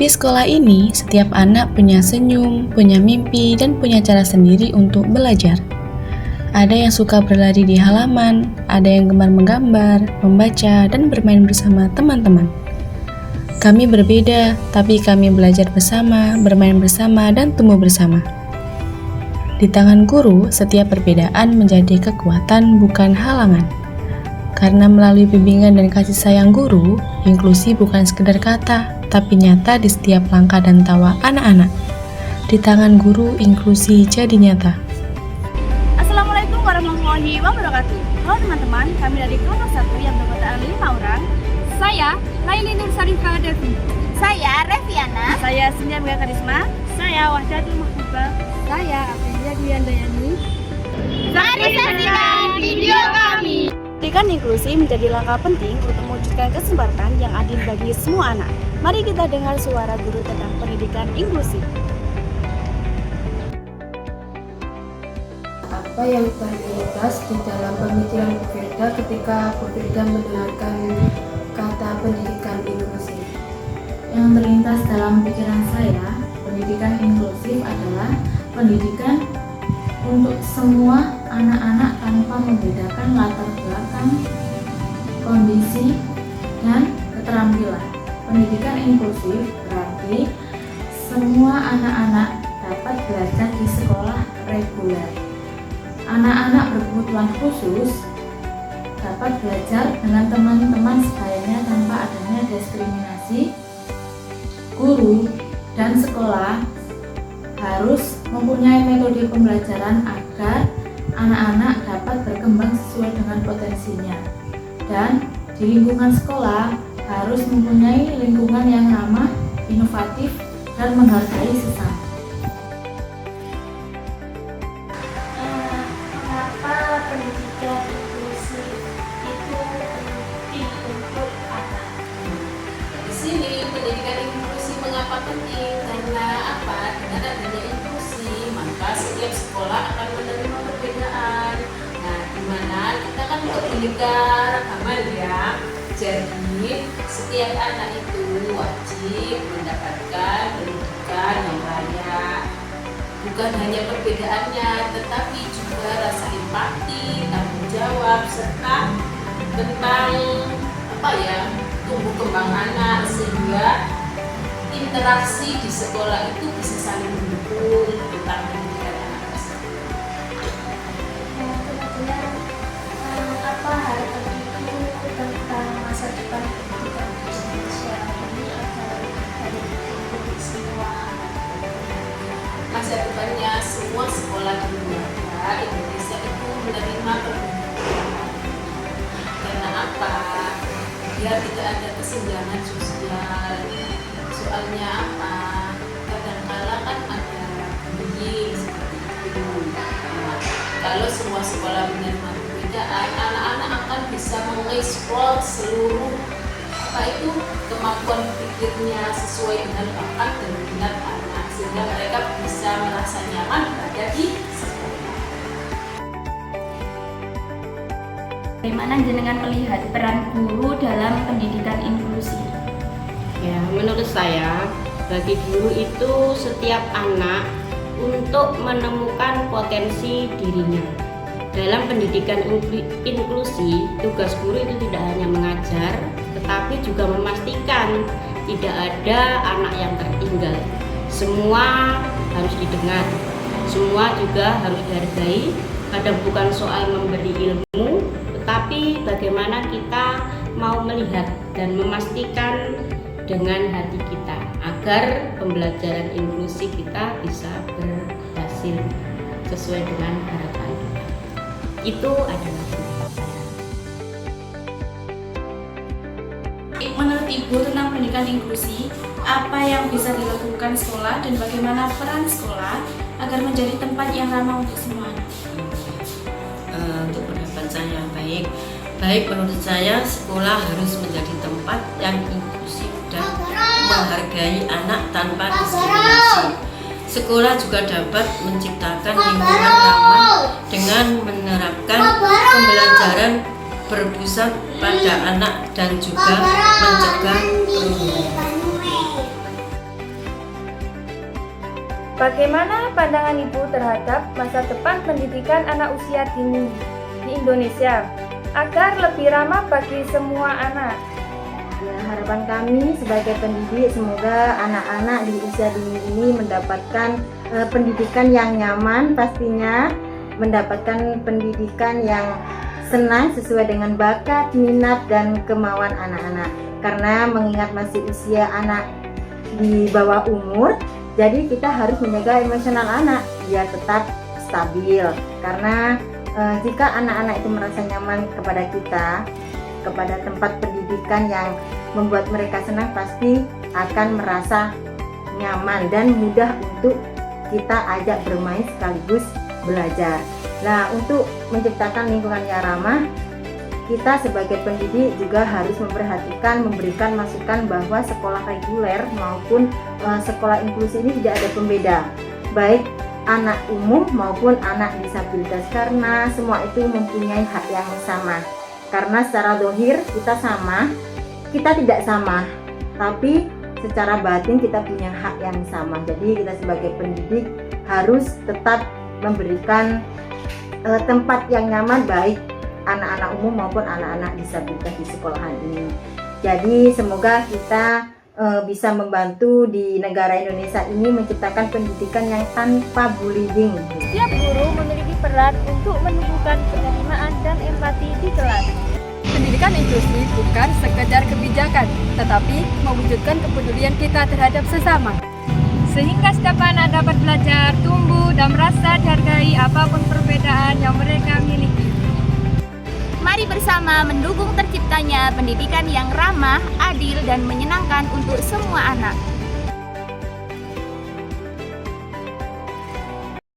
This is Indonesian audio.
Di sekolah ini, setiap anak punya senyum, punya mimpi, dan punya cara sendiri untuk belajar. Ada yang suka berlari di halaman, ada yang gemar menggambar, membaca, dan bermain bersama teman-teman. Kami berbeda, tapi kami belajar bersama, bermain bersama, dan tumbuh bersama. Di tangan guru, setiap perbedaan menjadi kekuatan, bukan halangan. Karena melalui bimbingan dan kasih sayang guru, inklusi bukan sekedar kata, tapi nyata di setiap langkah dan tawa anak-anak. Di tangan guru, inklusi jadi nyata. Assalamualaikum warahmatullahi wabarakatuh. Halo teman-teman, kami dari kelompok 1 yang beranggotakan 5 orang. Saya Laili Nur Sarifah Devi. Saya Reviana. Saya Sinja Mega Karisma. Saya Wahdatul Mahbubah. Saya Aprilia Dwiandayani. Mari saksikan video kami. Pendidikan inklusi menjadi langkah penting untuk mewujudkan kesempatan yang adil bagi semua anak. Mari kita dengar suara guru tentang pendidikan inklusi. Apa yang terlintas di dalam pemikiran Bu Firda ketika Bu Firda mendengarkan kata pendidikan inklusif? Yang terlintas dalam pikiran saya, pendidikan inklusif adalah pendidikan untuk semua anak-anak tanpa membedakan latar belakang, kondisi, dan keterampilan. Pendidikan inklusif berarti semua anak-anak dapat belajar di sekolah reguler. Anak-anak berkebutuhan khusus dapat belajar dengan teman-teman sebayanya tanpa adanya diskriminasi. Guru dan sekolah harus mempunyai metode pembelajaran agar anak-anak dapat berkembang sesuai dengan potensinya. Dan di lingkungan sekolah harus mempunyai lingkungan yang ramah, inovatif, dan menghargai sesama. Mengapa pendidikan inklusif itu penting untuk anak? Di sini pendidikan inklusi mengapa penting? Karena apa? Dengan adanya inklusi, maka setiap sekolah akan menerima perbedaan. Nah, di mana kita kan berbeda ragaman ya. Jadi setiap anak itu wajib mendapatkan pendidikan yang layak. Bukan hanya perbedaannya, tetapi juga rasa empati, tanggung jawab, serta tentang tumbuh kembang anak, sehingga interaksi di sekolah itu bisa saling mendukung tentang pendidikan anak tersebut. Kemudian apa harapan ibu tentang masa depan pendidikan di Indonesia ini agar baik untuk semua anak? Masa depannya semua sekolah di luar Indonesia itu menerima pendidikan. Karena apa? Biar tidak ada kesenjangan sosial. Soalnya apa? Kadang-kala kan ada bullying seperti itu. Nah, kalau semua sekolah menerima perbedaan, anak-anak akan bisa mengeksplor seluruh kemampuan pikirnya sesuai dengan bakat dan minat anak, sehingga mereka bisa merasa nyaman berada di sekolah. Bagaimana jenengan melihat peran guru dalam pendidikan inklusi? Ya, menurut saya, bagi guru itu setiap anak untuk menemukan potensi dirinya. Dalam pendidikan inklusi, tugas guru itu tidak hanya mengajar, tetapi juga memastikan tidak ada anak yang tertinggal. Semua harus didengar, semua juga harus dihargai. Kadang bukan soal memberi ilmu, tetapi bagaimana kita mau melihat dan memastikan dengan hati kita agar pembelajaran inklusi kita bisa berhasil sesuai dengan harapan kita. Itu adalah Menurut Ibu tentang pendidikan inklusi, apa yang bisa dilakukan sekolah dan bagaimana peran sekolah agar menjadi tempat yang ramah untuk semua anak? Untuk pendapat saya baik menurut saya sekolah harus menjadi tempat yang inklusif dan menghargai anak tanpa diskriminasi. Sekolah juga dapat menciptakan lingkungan ramah dengan menerapkan pembelajaran berpusat pada anak dan juga mencegah kerumunan. Bagaimana pandangan Ibu terhadap masa depan pendidikan anak usia dini di Indonesia agar lebih ramah bagi semua anak? Ya, harapan kami sebagai pendidik semoga anak-anak di usia dini ini mendapatkan pendidikan yang nyaman, pastinya mendapatkan pendidikan yang senang sesuai dengan bakat, minat, dan kemauan anak-anak. Karena mengingat masih usia anak di bawah umur, jadi kita harus menjaga emosional anak biar tetap stabil. Karena jika anak-anak itu merasa nyaman kepada kita, kepada tempat pendidikan yang membuat mereka senang, pasti akan merasa nyaman dan mudah untuk kita ajak bermain sekaligus belajar. Nah, untuk menciptakan lingkungan yang ramah, kita sebagai pendidik juga harus memperhatikan, memberikan masukan bahwa sekolah reguler maupun sekolah inklusi ini tidak ada pembeda, baik anak umum maupun anak disabilitas, karena semua itu mempunyai hak yang sama. Karena secara zahir kita sama, kita tidak sama, tapi secara batin kita punya hak yang sama. Jadi kita sebagai pendidik harus tetap memberikan tempat yang nyaman baik anak-anak umum maupun anak-anak disabilitas di sekolahan ini. Jadi semoga kita bisa membantu di negara Indonesia ini menciptakan pendidikan yang tanpa bullying. Setiap guru memiliki peran untuk menumbuhkan penerimaan dan empati di kelas. Pendidikan inklusif bukan sekedar kebijakan, tetapi mewujudkan kepedulian kita terhadap sesama. Sehingga setiap anak dapat belajar, tumbuh, dan merasa dihargai apapun perbedaan yang mereka miliki. Mari bersama mendukung terciptanya pendidikan yang ramah, adil, dan menyenangkan untuk semua anak.